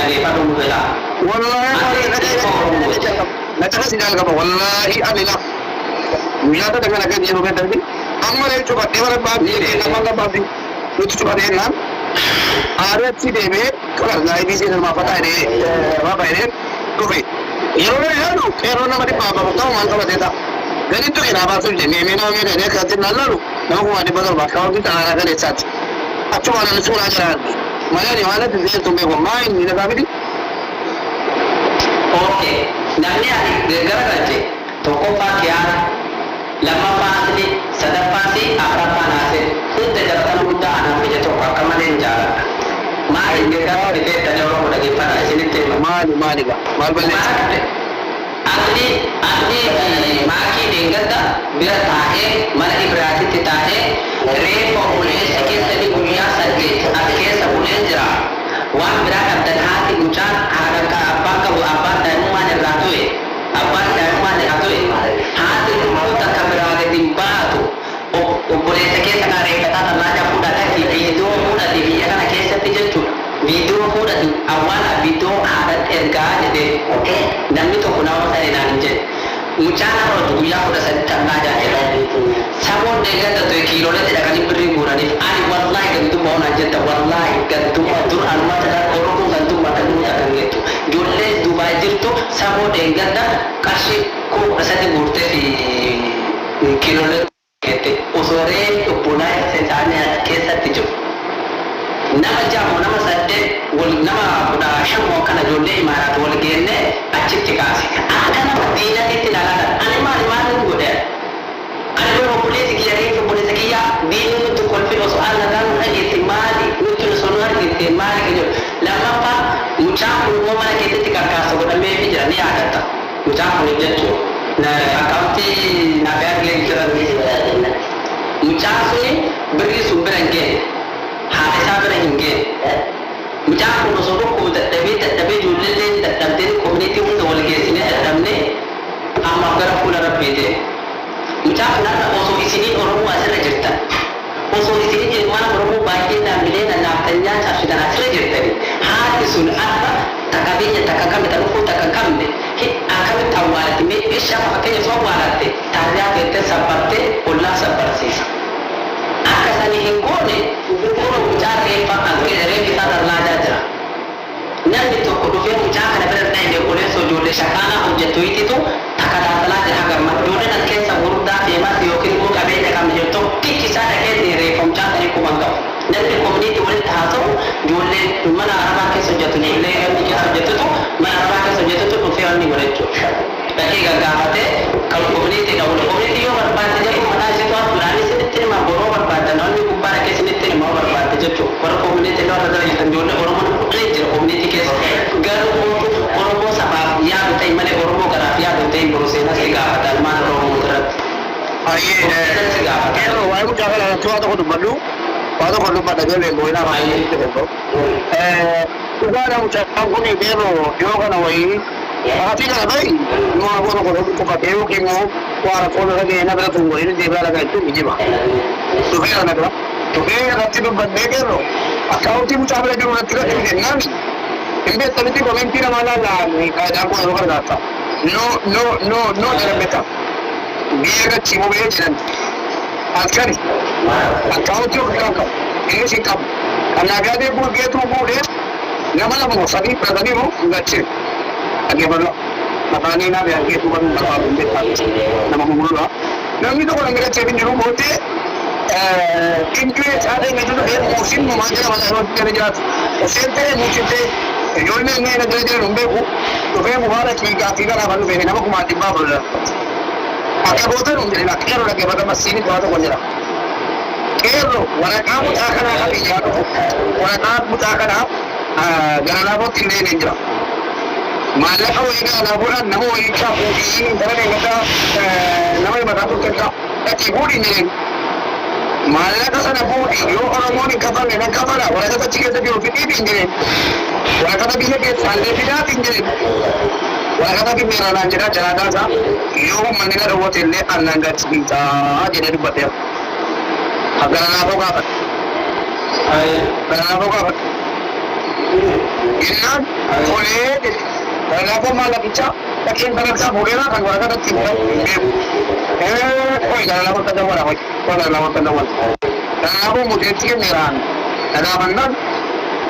dhaggeeffatu nu fedha. Na caka si dalga ba wallahi alila. Guyyaa ta daga naga jiru kan darbi. Amma ne cuba de wala babi ne na manga babi. Lutu cuba de nan. Aret si de me kala na ibi si ma pata ne ba ba ne. To fe. Yero ne yaro kero na mari baba ko man ka de ta. Gani to ina ba sun de me na me ne ka tin nallaru. Na ko wani bazar ba ka ta na ga ne chat. Accio ma non sura jara. Magari wala de zai to me ko mai ni na babi. Okay. Namni ani garagalche tokkoffaa kiyaara lammaffaa asli sadaffaa fi afuraffaan haase hunda jalatan guddaa anaaf ija tokko akka malee hin jaaladha. Maali gaggaafaa dhibee dhala Oromoo dhaggeeffata isinitti hima. Maali maal balleessa? Asli maakii deeggarta bira taa'ee mana Ibraatitti taa'ee reeffa buleessa keessatti guyyaa 8 as keessa buleen jira. Waan biraa dhabdan haati mucaan haadha abbaan qabu abbaan daa'imummaan irraa tu'e abbaan daa'imummaan irraa tu'e haati lubbuun takka biraa gadi hin baatu obboleessa keessa kan reeffataa tallaaja fudhatati viidiyoo fudhati biyya kana keessatti jechuudha viidiyoo fudhati awwaala viidiyoo haadhatti ergaa jedhee namni tokko nama ta'e naan hin jedhe mucaan harooti guyyaa 13 tallaaja jedha saboon deeggata tu'e kiilooletti dhaqanii birrii guuraniif ani wallaahi gantuma onaan jetta wallaahi gantuma dur almata Oromoo gantuma kan nuti akan gettu ijoollee Dubaay jirtu saboo deeggata qarshii 13 guurtee fi kiilooletti gette osoo re'een dhubbunaa isaanii keessatti jiru. Nama jaamu nama 8 nama 15 kana ijoollee imaaraat wal geenne achitti kaase. Akka nama diinatitti ilaalaa ani maal godhe ani yoo obboleessi kiyya reefu obboleessa kiyya diinni nutti kolfin osoo alla gaanu dhageesse maali nutti osoo nu argite maali ka jedhu lammaffaa mucaan kun immoo mana keessatti qarqaarsa godhamee fi jira ni yaadatta mucaan kun jechuun akkaawuntii naaf argee jira mucaan suni birrii sun bira hin geenne haadha isaa bira hin geenne mucaan kun osoo dhukkuu dadhabee ijoollee dadhabdee koominiitii hunda wal geessinee dadhabnee amma gara fuula rabbii deeme. Mucaa kanarra osoo isinii Oromoo asirra jirtan osoo isinii ilmaan Oromoo baay'ee naannolee naaftanyaa cabsitan asirra jirtani haati sun akka takka biyya takka kamne takka dhufuu takka kamne akkamitti awwaalatti mee ishaa fakkeenya osoo awwaalatte taariyaa beektee sabbartee ollaa sabbarsiisa. Akka sanii hin goone gurgura mucaa reeffa reeffi isaa dallaadaa jira. Namni tokko dhufee mucaa kana bira dhahee qoleessa ijoollee shakaanaa hojjettu hititu takka daasalaa jira gamma ijoolleen as keessa gurguddaa deemas yookiin immoo qabeenya qabne jettu tikki isaa dhaqee reeffa mucaa sanii kuban qabu. Namni koominiitii walitti haasa'u ijoolleen mana arabaa keessa hojjetu ijoollee gamni keessa hojjetutu mana arabaa keessa hojjetutu dhufee wanni godhe jechuudha. Dhaqee gaggaafatee kan koominiitii dhawudha. Koominiitii yoo barbaadde jedhu mataa isheetu hafuudhaan isinitti hima boroo barbaadda namni gubbaa dhaqee isinitti hima barbaadde jechuudha. Warra koominiitii irraa irra jirtan ijoollee Oromoo dhufee jira koominiitii keessa garuu Oromoo sabaaf yaadu ta'e malee Oromoo garaaf yaadu ta'e boroo seenaa si gaafata ilmaan Oromoo irratti. Yeroo waa'ee mucaa kana irratti waa tokko dubbadhu waa tokko dubbadha gallee boo'inaa baay'ee itti danda'u. Dhugaadha mucaan kun yeroo yoo kana wayii Ati kana bayi, no hago con un poco de que no, para poder que na bela tungo ini de bela kai tu mijima. Tu vela na bela. Tu vela na tibu bande ke no. Akauti mucha bela ke unati ka tu de nami. Imbe tamiti ko mentira mala la ni ka ja ko ro karata. No de beta. Biega chimo be jiran. Akari. Akauti ko ka. Ini sih kam. Anaga de bu ge tu bu de. Namala mo sabi pradani mo ngachi. Agak baru, makanya nabi agak tu baru berapa benda tak, nama mulu lah. Nabi tu kalau mereka cebin dulu bote, Inggris ada yang itu musim memangnya mana orang kerja, musim tu, jualnya ni nak kerja rumah bu, tu saya muara tiga lah baru beri nama kumati baru lah. Agak bote rumah ni nak kerja lagi pada mesin itu ada kerja. Kerja, orang kamu tak kena kami jatuh, orang kamu tak kena, jangan apa tinggal ni je. Malah kau ini ada bulan, nama ini cap ini, mana yang kata nama yang beratu kerja, tapi budi ni. Malah kau sana budi, yo orang mau ni kapal ni, nak kapal lah, orang kata cikgu tapi orang ini tinggal, orang kata bisa ke saleh tidak tinggal, orang kata kita orang jadi jalan sah, yo mana nak rawat ini, anak kat kita, jadi tu betul. Agar apa kau? Agar apa kau? Innan boleh kenapa malah bicara tapi kalau saya boleh lah kan warga tak tinggal koi kalau lama tak ada orang kalau lama tak ada orang kenapa mudah sikit niran kenapa nan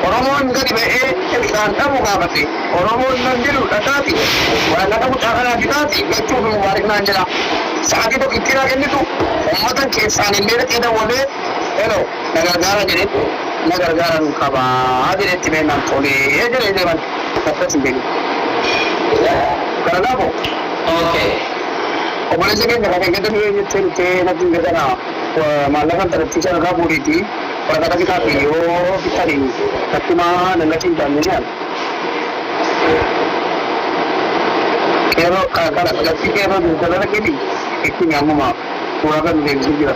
orang enggak di kan kamu apa sih orang nan dulu tadi orang kata ucapan lagi tadi betul mubarak nanjela saat itu kira itu ummatan kesan ini tidak boleh hello negara jadi negara kaba hadir timenan tole ejere devan kata sendiri karena apa oke boleh sekali negara kita ni cerita nanti negara malah kan terpisah negara politi orang kata kita pilih kita ni tapi mana negara cinta ni kan kalau kita kira bukan lagi ni itu yang mama kurang lebih juga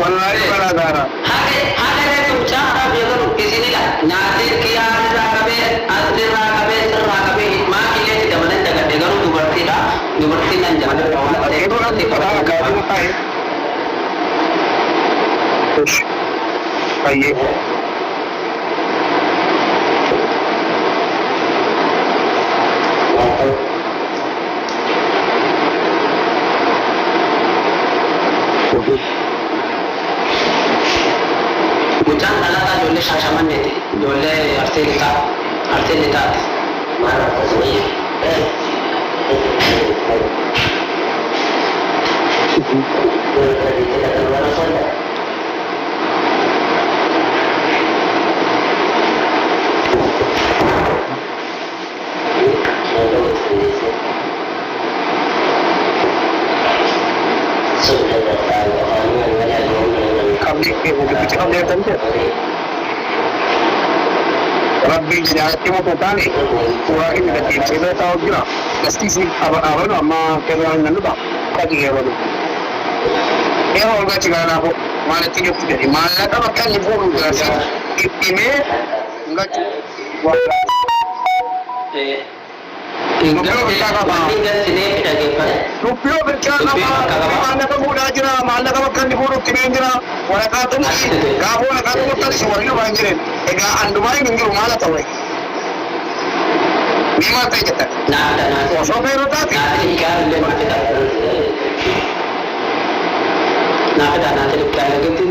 wallahi bala dara hage tucha biagar kisini la naati kiya rakabe asli rakabe sir rakabe ma kile ti damane daga degaru dubarti nan jana itu nanti pada agak kai push aye Bukan anak dole shashaman ne dole arte lita mana tasmi Rabbi jahati mo tani pura ini kecil saya tahu juga mesti sih apa nama kerana nanu tak kaki kerana orang cakap nak mana tiga jadi mana tak makan ni pun berasa ini enggak Rupio bercakap mana kamu dah jera mana kamu makan di buruk tiga jera orang kata ni kamu nak kata kita semua ini banjirin ega andumai minggu mana tahu ni mata kita nah so pero tadi nanti kita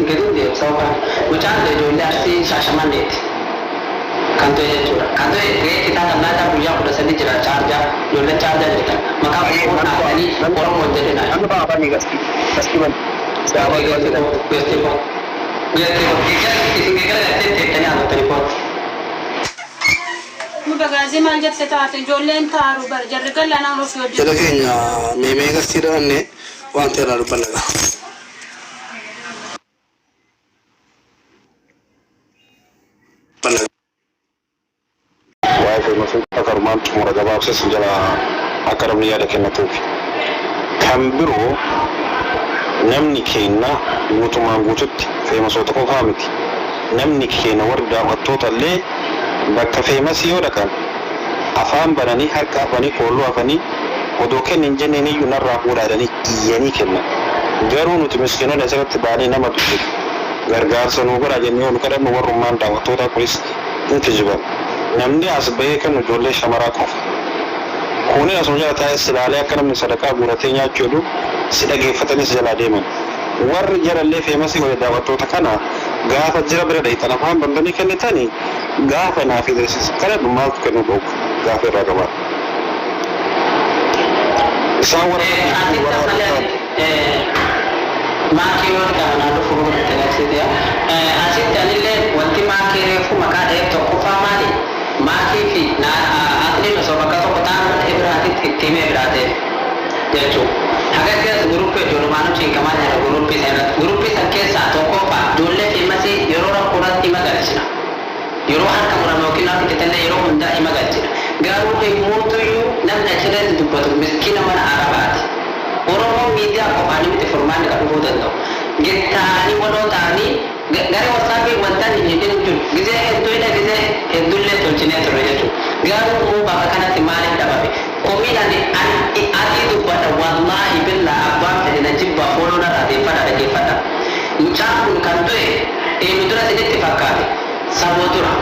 gitu dia soalnya macam tu jual si shashaman ni kanto kita tak nak punya udah sedih jelas charger jual charger kita maka orang ni orang model ni anu apa ni gaski man siapa jual kita bagasi mal jette taate jollen taaru bar jargal lana no fiyo jalo kenya meme gastira ne wante raru balaga waye masu takar man tumura gaba sai sun jira akaram ya da kenna tofi kambiro namni kenna gutuma gututti sai maso ta ko famiti namni kenna warda watto talle bakka famous yo da kan afan banani har ka bani kollo afani odo kenin jenne ni yunarra hura da ni iyani kenna garu nuti miskino da sabata bani na matuti gargar sanu gura jenne on kada mo warru man da watto ta polis intijiba namni asbaye kan jolle shamara ko kone na sonja ta silale kan min sadaka buraten ya kyodo sidage fatani sala deman war jara le famous ko da watto ta kana gafa jira bere dai tana fam bandani kan tani gafa na fi dai kala da mal kan do gafa da gaba sawar ma ki wata na do furu da ta sai dia asit dalile wanti ma ki refu maka da to ko fa mali ma ki fi na atli no so baka to ta ibrahim timme ibrahim yacho haga ke group pe joro manu cin kamar ya group pe sanke sa to ko fa dole fi masi yoro ra kuran imagalchina yoro har kamar no kina fi tanda yoro hunda imagalchina garu pe mutu yu nan na kira dubatu miskina man arabat oromo media ko ani te formal ka do dando gettani wodo tani gare wasabi wantani ni den tu gize e to ina gize e dulle to cine to rejo garu mo ba kana ti mali da babe komiin adii dubbata wallaahi billaa abbaan fedhe na jibba fooloo narraa dhaggeeffadha. Mucaan kun kan du'e eenyu dura isinitti fakkaate saboo dura.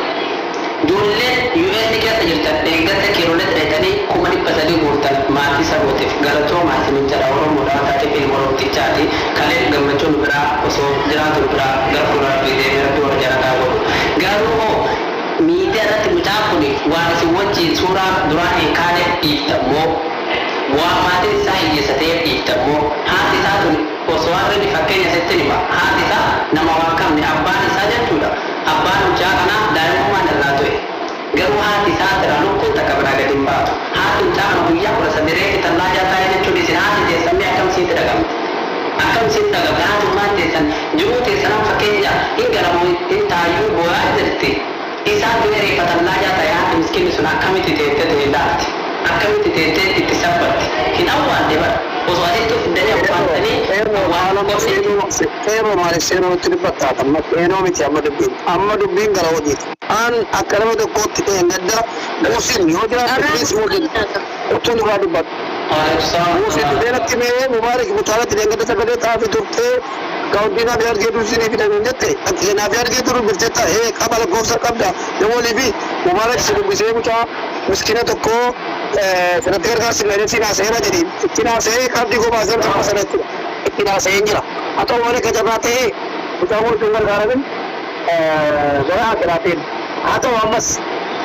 Ijoolleen US keessa jirtan eeggata keerolee ta'anii 300 guurtan maatii sabootiif galatoomaa isinin jedha Oromoodhaa taatee ilma Oromtichaati kaleen gammachuun biraa osoo jiraatu biraa gara fuuldura deemee irratti warra jalataa godhu. Garuu hoo miidiyaa irratti mucaan kun waan isin wajjin suuraa duraan hin kaane dhiiftammoo waan maatiin isaa hiyyeessatee dhiiftammoo haati isaa tun osoo harreen fakkeenya sitti hima haati isaa nama waan qabne abbaan isaa jechuudha. Abbaan mucaa kanaa daa'imummaan irraa du'e. Garuu haati isaa tira lukkuun takka biraa gadi hin baatu. Haati mucaa kana guyyaa 13 reefi tallaa taa'ee jechuun isin haati teessamee akkamsiitti dhagamte. Akkamsiitti dhagamte haatummaan teessan jiruu teessanaan fakkeenya hin garamu hin taayyuu boo'aa jirti. Isaan du'e reefa tallaa taa'ee haati miskiinni sun akkamitti teettee ta'e laatti. Akkamitti teettee itti sabbatti. Hin awwaallee bara. Osoo asitti fidanii awwaaltanii waan qofsiiti. Seeroo maaliif seeroo itti dubbattaata? Seeroo miti amma dubbiin gara hojiiti. An akka nama tokkootti ta'e gadda muusin yoo jiraate bilis muusin otoo nurraa dubbatu. Muusin deeratti mee mubaarak mutaalatti deengada sagalee xaafii turtee gaawuddiin abi argee dursinii fidameen jette akkeenaa fi argee turu birtetta qaba lakkoofsa qabda namoolii fi mubaarak si dubbisee mucaa miskiina tokkoo sanatti gargaarsi meedhaan siin haasa'eera jedhiin ittiin haasa'ee qabdii kophaa seera tokko sanatti ittiin haasa'een jira. Haa ta'u malee gajabaa ta'ee mucaa kun ittiin gargaaramin gara akiraateen haa ta'u ammas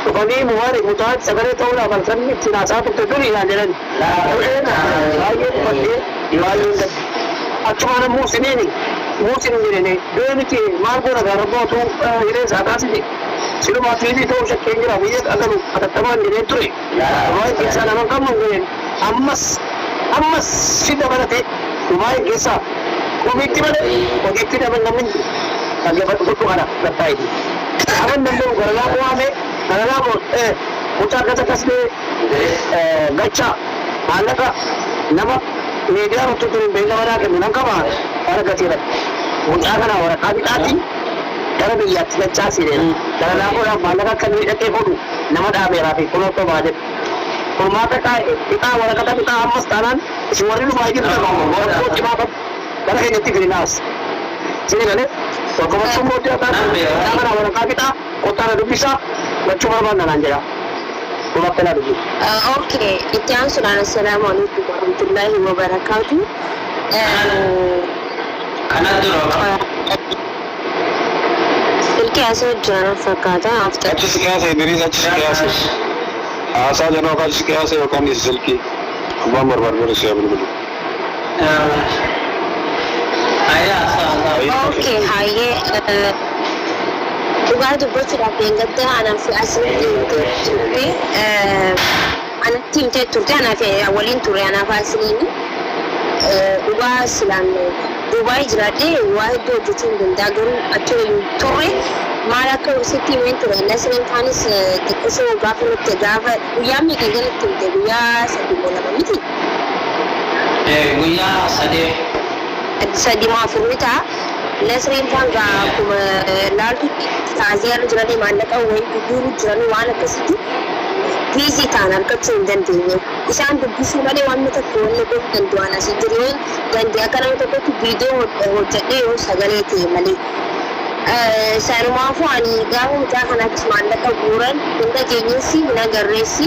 dhufanii mubaarak mucaa sagalee ta'uudhaaf halkan ittiin haasaa turte durii naan jedhan baay'ee dhufannee baay'ee hin gaddi. Achumana muusiniini muusin jedhene deemiti maal goona gaarrabbootu hiree isaa kaasite silumaa tiivii ta'uu shakkeen jira biyya dhagalu atattamaan jedheen ture dubaayii keessaa nama qabnu jedheen ammas si dabalate dubaayii keessaa komiitti malee hojiitti dabalnamin dhaggeeffatu godhu kana gattaa'iti aman danda'u garalaa bu'aame garalaa mucaa gata kasbee gachaa maallaqa nama meediyaa irratti turu beellamadhaa kennu nan qaba argateera mucaa kana waraqaa bidhaati gara biyyaatti gachaa seeneera gara laafoodhaaf maallaqa akka inni hidhatee godhu nama dhaabeeraa fi kunuunsa baadhe furmaata bixaa waraqata bixaa ammas taanaan isin warri dhufaa jirtan cimaa gara keenyatti firinaas sini galee wakkabachuun booddee akkaan kana waraqaa bixaa qottaana dubbisaa gachuu barbaanna naan jedha. Oke, itu yang sudah Assalamualaikum warahmatullahi wabarakatuh. Kanan dulu. Ilki asal jangan fakata after. Achis kya se diri achis kya se. Asa jano ka achis kya se kan is silki. Abang barbar se abul bulu. Ayah asa. Oke, haye. Dhugaa dubbachuudhaaf eeggattee anaa fi asirratti turte anatti himtee turte anaa fi waliin ture anaa fi asiriini dhugaa silaan Dubaay jiraadhee waa hedduu hojjechuu hin danda'a garuu achi turre maal akka sitti himeen ture nasreen kaanis xiqqisoo gaafa nutti gaafa guyyaa meeqa galatti himte guyyaa 3 lama miti. Guyyaa 3. 3 maa 4 ta'a. Nasreen kan akkuma laaltu taasisaa jiranii maallaqa wayii gurguruu jiranii waan akkasitti biizii ta'an argachuu hin dandeenye. Isaan dubbisuu malee waan tokko wanni godhuu danda'an asii jireen danda'e akka nama tokkotti viidiyoo hojjedhee yoo sagalee ta'e malee. Sanumaafuu ani gaafa mucaa kanaattis maallaqa guuran hin dhageenyeessi hin agarreessi.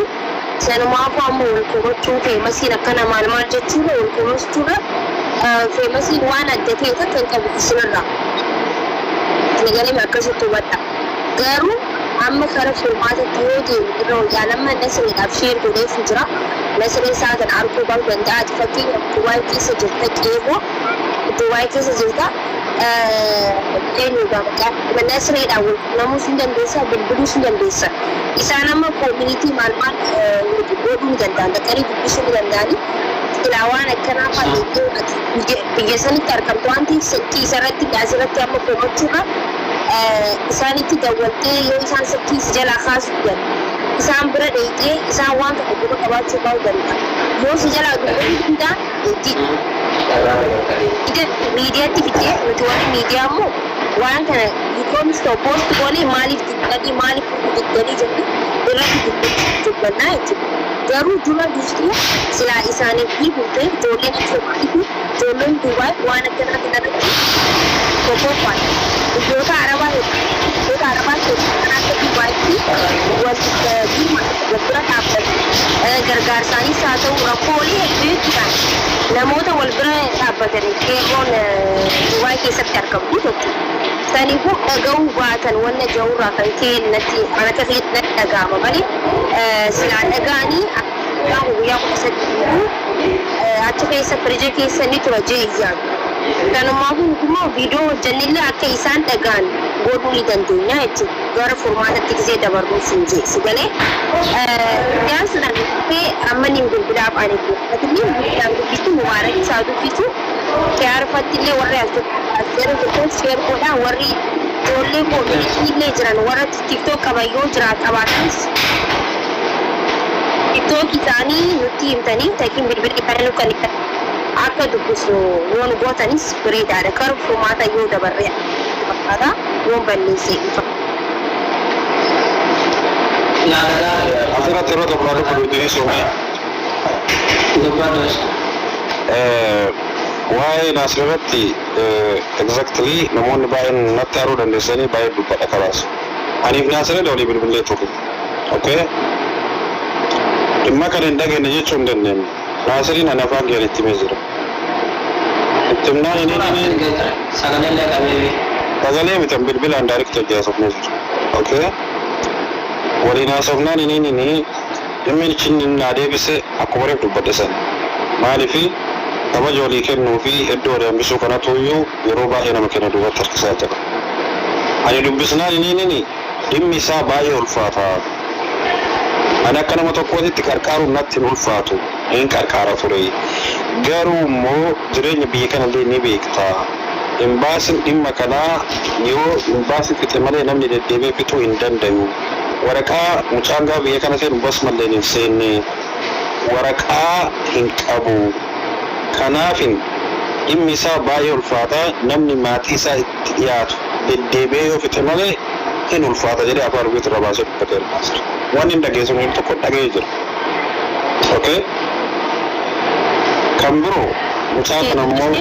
Sanumaafuu amma wal kubachuu feemasiin akkana maal jechuudha wal kubachuudha. Feemasiin waan adda ta'e takka hin qabu isinirraa. Nagalee akkasitti hubadha. Garuu amma karaa furmaatatti yoo deemu irra wayyaanamma nasreedhaaf sheer godheef jira. Nasree isaatan arguu bahu danda'aati fakkeenya Dubaay keessa jirta qeerroo Dubaay keessa jirta eenyuudha maqaa nasreedhaan wal quunnamuu hin dandeessa bilbiluu hin dandeessa. Isaan amma koomunitii maal godhuu hin danda'an dhaqanii dubbisuu hin danda'anii. Ilawaan akkanaa fa'aa biyya sanitti argamtu waan ta'eef silkii isarratti asirratti amma komachuudha. Isaanitti dawwaltee yoo isaan silkii si jalaa kaasuu danda'u. Isaan bira dheeyxee isaan waan tokko quba qabaachuu bahu danda'a. Yoo si jalaa dubbachuu danda'an miidiyaatti fidee nuti warri miidiyaa immoo waan kana yuukoomis ta'u poosti goonee maaliif dibbanii maaliif dibbanii jennee irratti dubbannaa jechuudha. garuu dura dursee silaa isaaniif hiikute ijoolleen Itoophiyaa ijoolleen Dubaay waan akkana kanarratti tokkoffaan biyyoota Arabaa keessatti akka Dubaayitti wal bira dhaabbatu gargaarsaanis haa ta'u rakkoolee hedduudhaan namoota wal bira dhaabbatanii qeerroon Dubaay keessatti argamu jechuudha. Saniifuu dhaga'uu baatan wanna ja'urraa kan ka'e natti anata fe'ee dhaga'ama malee silaa dhaga'anii akka guyyaa 13 achi keessa firija keessa ni tura jeeyyaan. Kanumaafu immoo viidiyoo hojjannillee akka isaan dhaga'an godhuu ni dandeenya jechuudha. Gara furmaatatti gisee dabarruu siin jeessi galee yaan sanaan dhufee amma ni bilbilaaf ani bilbilaaf bilbilaan dubbisu mubaarak isaa dubbisu kiyaarfattillee warri asirra tokkoon sheer godhaa warri ijoollee koominiitiillee jiran warra tiktook qabayyoo jiraa qabaatanis tiktook isaanii nutti himtanii takiin bilbilli kan kan akka dubbisu yoon gootanis bareedaadha kar furmaata yoo dabarree fakkaata yoon balleessee ifa. Asirratti yeroo tokko fudhatanii soomee. Waa'ee naasirratti exactly namoonni baay'een natti haruu dandeessanii baay'ee dubbadha karaas. Aniif naasirri walii bilbilee ture. Okay? Dhimma kana hin dhageenye jechuu hin dandeenye. Naasiriin ana afaan gaariitti himee jira. Ittimnaan inni sagalee bitan bilbilaan daariikta jaasofnee jira. Okay? Waliin haasofnaan inni dhimmi inni naa deebise akkuma reef dubbadhe sana. Maaliifi kabaja walii kennuu fi iddoo walii hambisuu kanatu iyyuu yeroo baay'ee nama kenna duubatti harkisaa jira. Ani dubbisnaan inni dhimmi isaa baay'ee ulfaata. Ani akka nama tokkootitti qarqaaruun natti hin ulfaatu. Hin qarqaara ture. Garuu immoo jireenya biyya kanallee ni beekta. Imbaasiin dhimma kanaa yoo imbaasii fixe malee namni deddeebi'ee fixuu hin danda'u. Waraqaa mucaangaa biyya kana seenu bas malleen hin seenne. Waraqaa hin qabu. Kanaafin dhimmi isaa baay'ee ulfaata. Namni maatii isaa itti dhiyaatu deddeebi'ee yoo fixe malee hin ulfaata jedhee afaan ofiitti irra baasee dubbatee jira. Waan hin dhageessu hin tokko dhaga'ee jira. Okay? Kan biroo mucaa kana immoo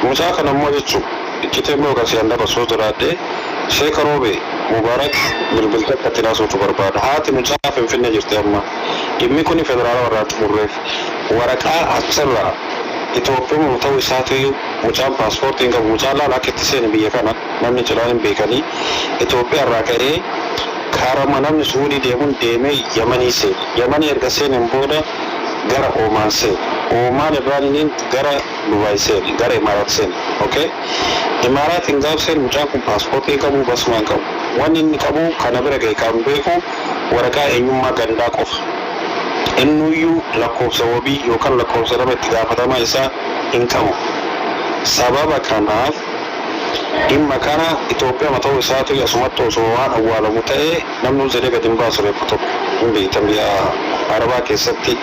mucaa kana immoo jechuun iccitee immoo kan si'an dabarsuu jiraadhee Sheekh Roobee Mubaarak bilbiltee akka tiraasuutu barbaada. Haati mucaa Finfinnee jirti amma. Dhimmi kun federaala warraa xumurreef waraqaa achirraa Itoophiyaa ta'uu isaatu mucaan paaspoortiin qabu mucaan laala akka itti seene biyya kana namni jiran hin beekanii Itoophiyaa irraa ka'ee karama namni Suudii deemuun deemee Yamanii seene. Yamanii erga seeneen booda gara Oomaan seene. Oomaan irraan inni gara Dubaay seene, gara Imaaraat seene. Okay? Imaaraatiin gaaf seene mucaan kun paaspoortii qabu basumaan qabu. Wanni inni qabu kana bira ga'e kan beeku waraqaa eenyummaa gandaa qofa. Innuyyuu lakkoofsa wabii yookaan lakkoofsa nama itti gaafatamaa isaa hin qabu. Sababa kanaaf dhimma kana Itoophiyaa ta'uu isaatu asumatti osoo waan awwaalamu ta'ee namni jedhee gadi hin baasu reeffa tokko hin beektan biyya Arabaa keessatti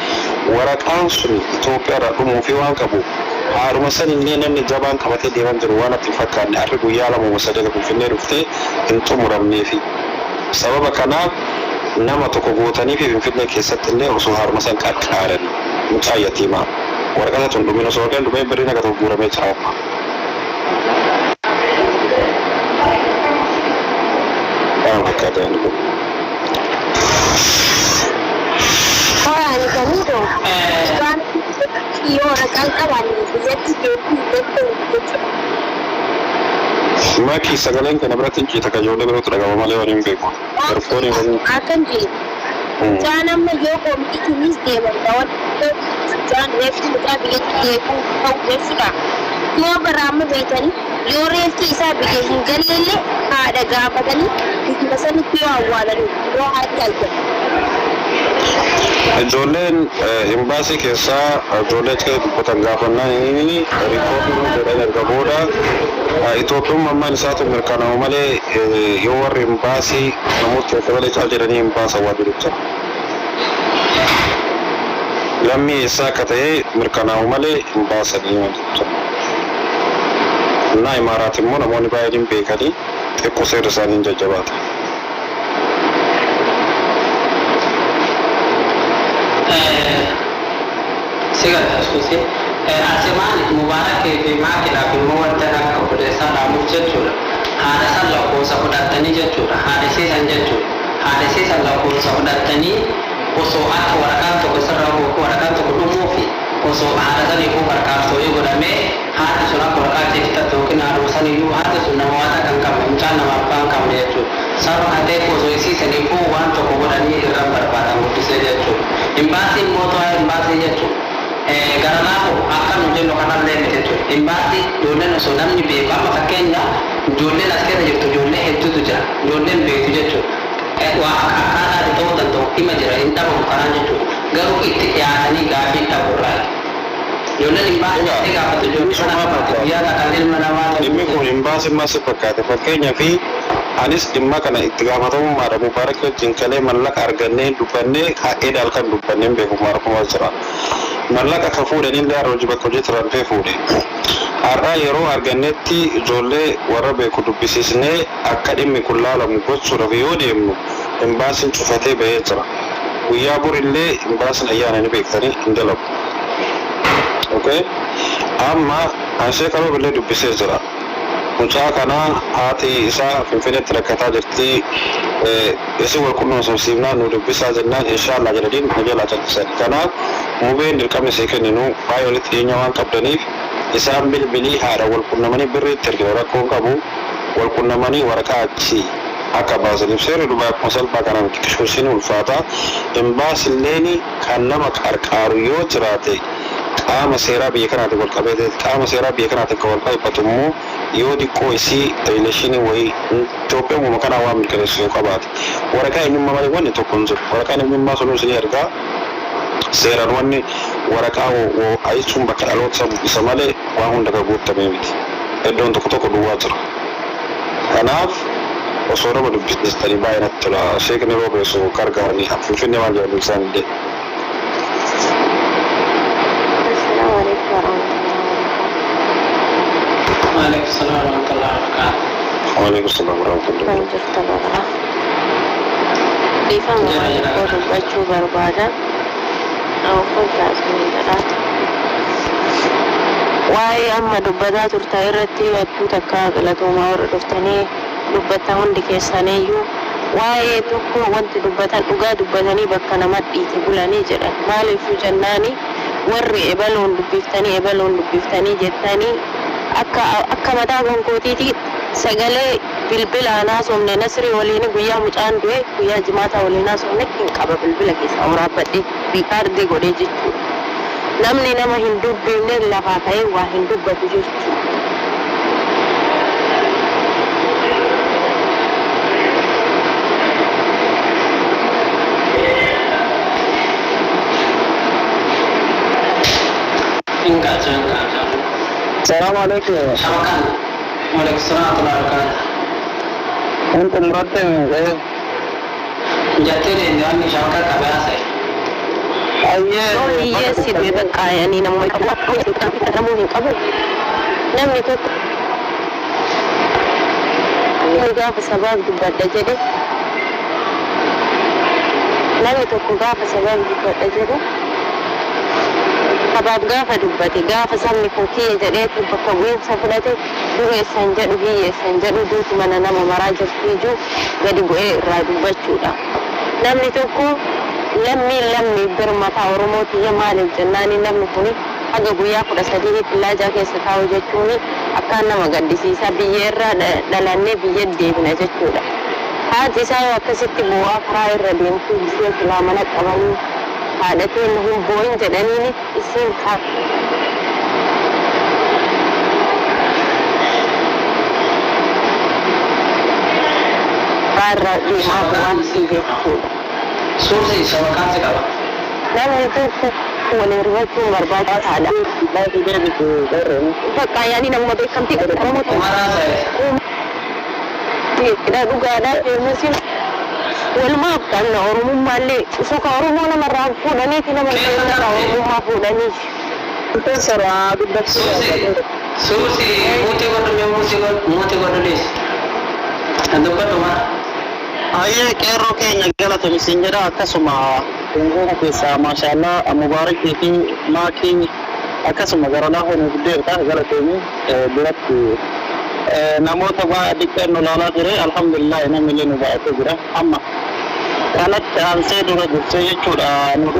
waraqaan sun Itoophiyaa irraa dhumuu fi waan qabu haadhuma san illee namni jabaan qabatee deeman jiru waan itti fakkaanne harri guyyaa lama sadii Finfinnee dhuftee hin xumuramneefi. Sababa kanaaf nama tokko gootanii fi Finfinnee keessatti illee osoo haadhuma san qarqaaran mucaa yatiimaa waraqaa tun dhumina osoo argan dhumee birrii naga tokko guuramee jira. Maki sagaleen kana biratti cinta kajoollee birootu dhagama malee waan hin beeku. Akan jiru. Jangan nama yo komitinis deeman dawat jangan refsi muka biyyatti deebi'u ta'u jechuudha. Yoo baraama beekanii yoo reefti isaa biyya hin galleellee haadha gaafatanii biyya sanitti yoo awwaalanii yoo haadha aljan. Ijoolleen imbaasii keessaa ijoollee achi dubbatan gaafannaan riippoortiin jedhan erga booda Itoophiyaan mammaan isaatu mirkanaa'u malee yoo warri imbaasii namoota akka malee caal jedhanii imbaasa waa dirichaa. Lammii eessaa akka ta'e mirkanaa'u malee imbaasanii waan dirichaa. Naa Imaaraat immoo namoonni baay'een beekanii xiqqoo seera isaaniin jajjabaata. Sigat asusi asemani mubarak fi makila fi muwaddana ka kude sada mujjura hada sallah ko sa kudatani jajjura hada sai san jajjura hada sai sallah ko sa kudatani ko so aka warakan to ko sarrafu ko warakan to ko dumufi ko so hada sani ko barka so yugo da me hada sura ko warakan te kita to kina ro sani yu hada sunna wata kan kam mutana ma kan kam ne to sarra hade ko so isi sani ko wan to ko godani ran barbada ko sai jajjura imbasi moto ay imbasi jajjura garanaako akka nu jennu kanallee miti ture imbaatti ijoolleen osoo namni beeku amma fakkeenya ijoolleen as keessa jirtu ijoollee hedduutu jira ijoolleen beektu jechuudha waa akkaataa itti ta'uu danda'u hima jira hin dhabamu kanaan jechuudha garuu itti dhiyaatanii gaafii dhaburraa ijoolleen imbaatti gaafatu ijoollee guyyaa takkaan ilma namaa dhimmi kun imbaasi maasi fakkaate fakkeenyaa fi anis dhimma kana itti gaafatamummaadha mubaarak wajjin kalee mallaqa argannee dubbannee haa'ee daalkan dubbanneen beeku maarakumaa jira. Mallaqa ka fuudhanii illee har'a hojii bakka hojii tiraanfee fuudhe. Har'aa yeroo argannetti ijoollee warra beeku dubbisiisnee akka dhimmi kun laalamu gochuudhaaf yoo deemnu imbaasiin cufatee bahee jira. Guyyaa borillee imbaasiin ayyaana ni beektanii hin dalagu. Okay? Amma ansee qaboo illee dubbisee jira. Mucaa kana haati isaa Finfinneetti rakkataa jirti. Isin wal quunnamsiifnaan nu dubbisaa jennaan inshaallah jedhaniin nu jalaa callisan. Kanaaf mubeen dirqamni isii kenninu baay'ee walitti dhiyeenya waan qabdaniif isaan bilbilii haadha wal quunnamanii birriitti ergina rakkoon qabu wal quunnamanii waraqaa achi akka baasaniif seerri Dubaay akkuma salphaa kanaan kishoosiin ulfaata. Imbaasilleen kan nama qarqaaru yoo jiraate qaama seeraa biyya kanaatiin wal qabatee qaama seeraa biyya kanaatiin kan wal qabatu immoo yoo diqqoo isii elekshinii wayii Itoophiyaan uumama kanaa waan mirkaneessu yoo qabaate waraqaa eenyummaa malee wanni tokko hin jiru waraqaan eenyummaa sun isin ergaa seeraan wanni waraqaa ayichuun bakka dhaloota isa malee waan hunda kan guutamee miti iddoon tokko tokko duwwaa jira kanaaf osoo nama dubbistanii baay'ee natti tola sheekni roobeessu gargaaranii Finfinnee waan jedhamu isaan illee. Waalaikum salam warahmatullahi wabarakatuh. Waalaikum salam warahmatullahi wabarakatuh. Ifaan waan dubbachuu barbaadan waa'ee amma dubbataa turtan irratti hedduu takka galatoomaa warra dhuftanii dubbattan hundi keessaniyyuu waa'ee tokko wanti dubbatan dhugaa dubbatanii bakka namatti dhiite bulanii jedhan maaliifuu jennaani warri ebaloon dubbiftanii jettanii akka mataa gonkootiiti sagalee bilbila haasofne Nasrii waliin guyyaa mucaan du'e guyyaa jimaataa waliin haasofne hin qaba bilbila keessa waraabbadhe riikaardii godhee jechuudha. Namni nama hin dubbifne lafaa ka'ee waa hin dubbatu jechuudha. السلام عليكم. Samakan. Waalaikumsalam warahmatullahi wabarakatuh. انت مرتب ايه؟ Jatuh ni dengan syarikat KBAS. Sorry, yes, itu bakka yani namoonni qabu tapi katamu hin qabu. Namni tokko gaafa sabab dubbadha jedhe namni tokko gaafa sabab dubbadha jedhe sabab gaafa dubbate gaafa sabni kun kiyya jedheetu bakka bu'iinsa fudhate dureessan jedhu hiyyeessan jedhu duutu mana nama maraa jirtu ijuu gadi bu'ee irraa dubbachuudha. Namni tokko lammii birmataa Oromootiyyee maaliif jennaani namni kuni haga guyyaa 13 pillaajaa keessa taa'u jechuun akkaan nama gaddisiisa biyya irraa dhalannee biyya deebina jechuudha. Haati isaa yoo akkasitti bu'aa karaa irra deemtu ishee filaa mana qabanii haadhateen hin boo'in jedhaniin isiin irraa deemaa bu'aan isii jechuudha. Sursi samakan sekali. Namni tokko waliin rifachuun barbaachisaadha. Bakka yaani nama beekamtii qabu. Mana saya. Dhugaadhaa deemuusin walumaaf kan Oromummaallee usuka Oromoo namarraa fuudhaniiti nama namarraa Oromummaa fuudhanii. Susi, muti kodu dees. Dubbadhuma. Aye kero kenya galata misinjara akasuma ngoma pesa mashallah mubarak fi maki akasuma garana hono gudde ta galata ni birakku namoota waa dikkanno laalaa ture alhamdulillah namni illee nu baay'atee jira amma kanatti aansee dura dursee jechuudha nu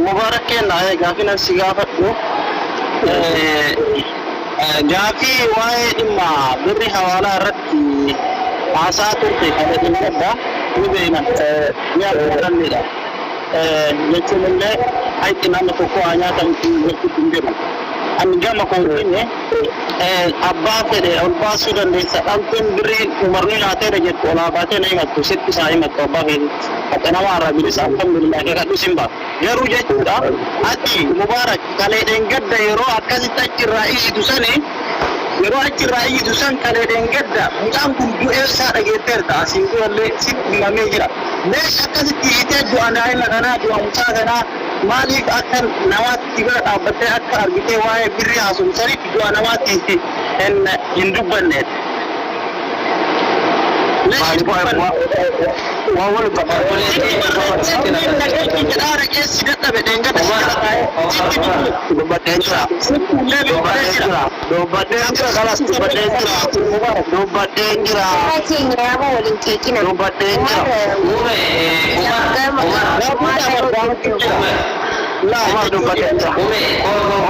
mubarak kenna gaafina si gaafadhu gaafii waa'ee dhimma birri hawaalaa irratti haasaa turte kana dhimmadha ni beena ni argatanidha jechuun illee hayti nama tokko haa nyaatan jechuutti hin jiru ani gama kootinne abbaa fedhe ol baasuu dandeessa dhalteen birrii umarni nyaateera jettu olaa baatee na himattu sitti isaa himattu abbaa fedhe akka nama har'a bilisa alhamdulillah kadhu simba garuu jechuudha ati mubaarak kaleedheen gadda yeroo akkasitti achirraa iyyitu sani yeroo achirraa iyyitu san kaleedheen gadda mucaan kun du'ee isaa dhageetteerta asiin durallee sitti himamee jira meesh akkasitti hiitee du'a daa'ima kanaa du'a mucaa kanaa maaliif akka namaatti bira dhaabbattee akka argitee waa'ee birrii haasomsanitti du'a namaatti hin dubbanneet.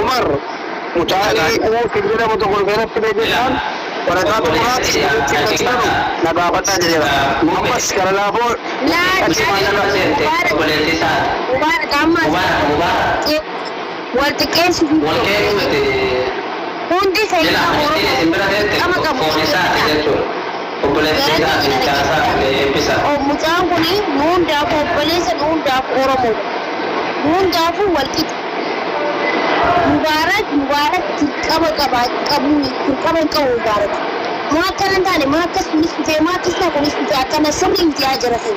Umar, mutali kinjira moto golfera pidejaan Waraqatu Qurat nagabatan jira. Muhammad karena apa? Mubarak amma. Walti kesu. Hundi saya kama kamu. Oh mucaan kuni nuundaaf obboleessa nuundaaf Oromoo. Nuundaaf walti. Mubarak dirqama qabu Mubarak. Maakana taane maakas misfee maakas na kunis fite akkana sirrii miti ajara fi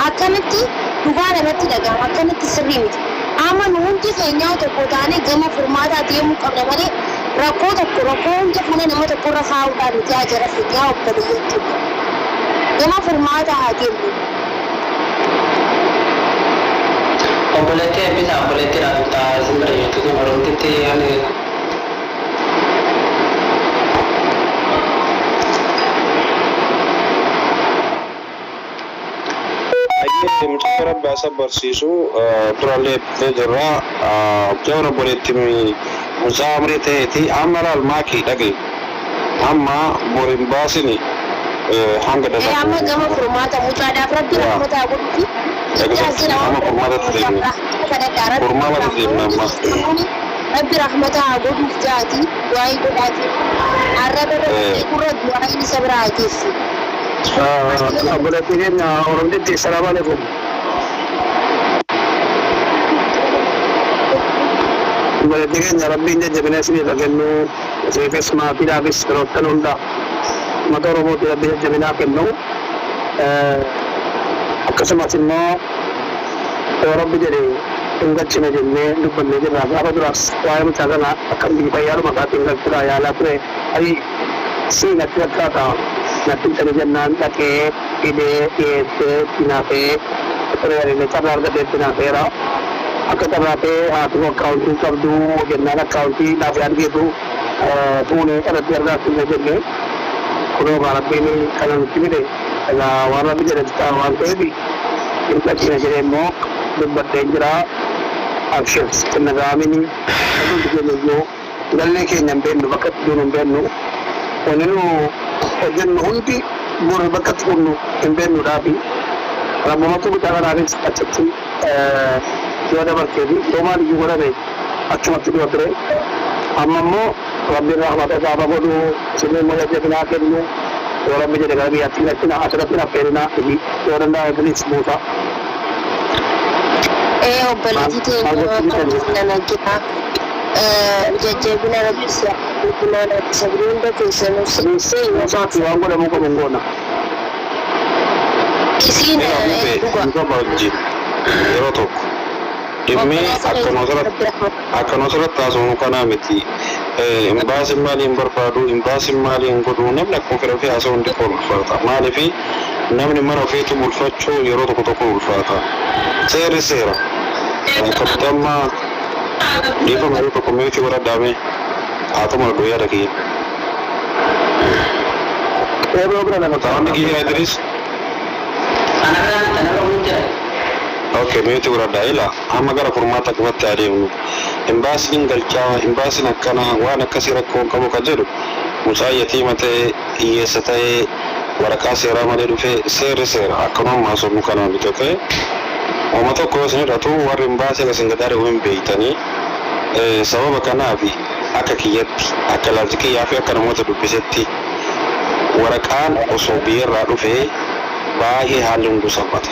akkanatti dhugaadha irratti dhaga'ama akkanatti sirrii miti. Amma nu hundi keenyaa tokko taane gama furmaataa deemuu qabna malee rakkoo hunda kana nama tokko irra kaa'uudhaan miti ajara fi yaa obboleeyyaa jechuudha. Gama furmaataa haa deemnu. Obboleettii eebbisa obboleettii raaftaa simbira jechuudha barumtitti yaani. Mucaa rabbi asa barsiisu turallee jirra jawra boleettimi mucaa amrii ta'eeti amma laal maakii dhage amma borin baasini hanga dada amma gama furmaata mucaadhaaf rabbi rahmataa godhuufi amma furmaatatti deemne furmaatatti deemne amma rabbi rahmataa godhuuf jaati du'aayii godhaati arraba gurra du'aayiin isa biraa geessu. Boleh orang itu assalamualaikum. Boleh Rabbi ini jadinya sini bagianmu saya kesma tidak habis terotan unda. Mata orang tidak bisa jadinya kenu. Kesemasinmu Rabbi jadi tinggal cina jadi lupa jadi apa terus. Wahai macam akan dibayar maka tinggal keraya lah tu. Hari si nak kata. Nanti terjadian nanti ide tinape terjadi cara kerja tinape ra akan terape atau accounting kerdu jenama accounting nafian gitu punya ada tiada tindakan kalau barat ini kalau kita deh ada warna bicara kita warna ini kita cina jadi mau debat dengra actions tenaga ini itu juga logo dalam ke nyampe bakat dulu nyampe Onenu ojen hundi bor bakat kunu emben urabi ramatu bitara ravis achchi yoda barkedi tomar yugora be achmatu dotre amammo rabbi rahmata saba bodu sine mola jebna kenu ora me jega bi atina tina asratina perina ibi oranda iblis musa obbalati te nana kita jajjabina rabbisa kuna na sabrin da kai sanu sai Sati wangu da muka mungona. Isiin Dhuga wajjin yeroo tokko dhimmi akkanuma taasifamuu kanaa miti. Imbaasiin maaliin barbaadu, imbaasiin maaliin godhu namni akkuma fedha ofii haasa'u hundi kun ulfaata. Maaliif namni mana ofiitti bulfachuu yeroo tokko ulfaata. Seerri seera. Kaptammaa dhiifama yeroo tokko meetii warra daame haa ta'u malee yaada kiyya. Taa'onni kiyya Idris. Okay, meetii warra daa'ila amma gara furmaata qabatti adeemnu. Imbaasiin galchaa, imbaasiin akkana waan akkasii rakkoo qabu kan jedhu mucaa yatiima ta'ee hiyyeessa ta'ee waraqaa seeraa malee dhufee seerri seera akkanuma maasofnu kanaan bite ta'e Oma tokko isin irratti warri imbaasii isin gadaare hin beeytanii sababa kanaaf akka kiyyatti akka laalchi kiyyaa fi akka namoota dubbisetti waraqaan osoo biyyarraa dhufee baay'ee haalli hunduu salphata.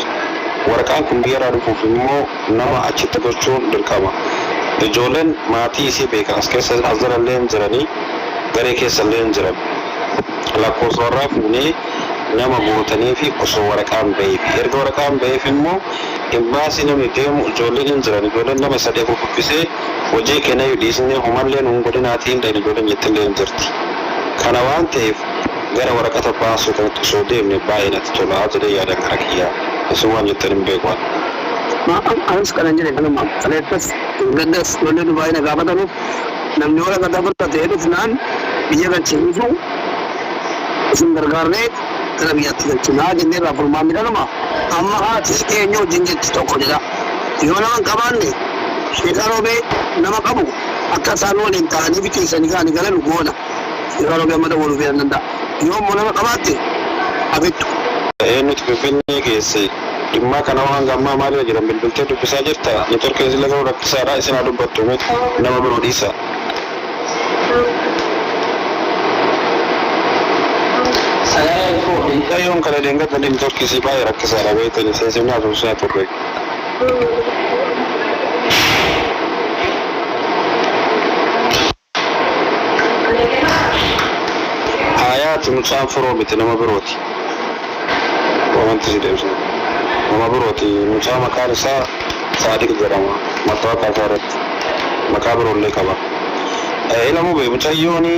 Waraqaan kun biyyarraa dhufuuf immoo nama achitti gochuun dirqama. Ijoolleen maatii isii beekan as keessa as jirallee hin jiranii garee keessallee hin jiran. Lakkoofsa warraa fuunee nama gootanii fi osoo waraqaan ba'eef erga waraqaan ba'eef immoo imbaasii namni deemu ijoolleen hin jiran ijoolleen nama sadii kuffisee hojii kenna dhiisnee humalleen godinaatiin dha ijoolleen jettillee hin jirti. Kana waan ta'eef gara waraqata baasuu kanatti osoo deemne baay'ee natti tola jedhee yaadan gara kiyyaa isin waan jettan hin beeku. Anis kanan jedhe kanuma kaleettas gaddas ijoollee dubaayii na gaafatanuuf namni waraqata fudhatee dhufnaan biyya galchiisu isin gargaarnee kana biyyatti galchinaa jennee irraa furmaanni dhaluma amma haati eenyu wajjin jetti tokko jedha yoo nama hin qabaanne sheekaa roobee nama qabu akka isaan waliin ta'anii bitiisanii kaanii galan goona sheekaa roobee amma dawwaluu fi danda'a yoo immoo nama qabaatte abittu. Eenyutu Finfinnee geesse dhimma kana waan gammaa maaliif jedhan bilbiltee dubbisaa jirta neetworkiin isin laga rakkisaadha isin haa dubbattu nama biroo dhiisa. Kayoon kana deengata neetworkii si baay'ee rakkisaadha beektanii seesimnaa tuusaa turre. Hayaati mucaan firoo miti nama birooti. Wanti si deemsa. Nama birooti mucaa maqaan isaa Saadiq jedhama. Mattawaqaa isaa irratti maqaa biroollee qaba. Ilamu bee mucayyooni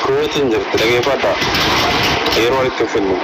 kuweetiin jirti dhageeffadha. Yeroo walitti finnu.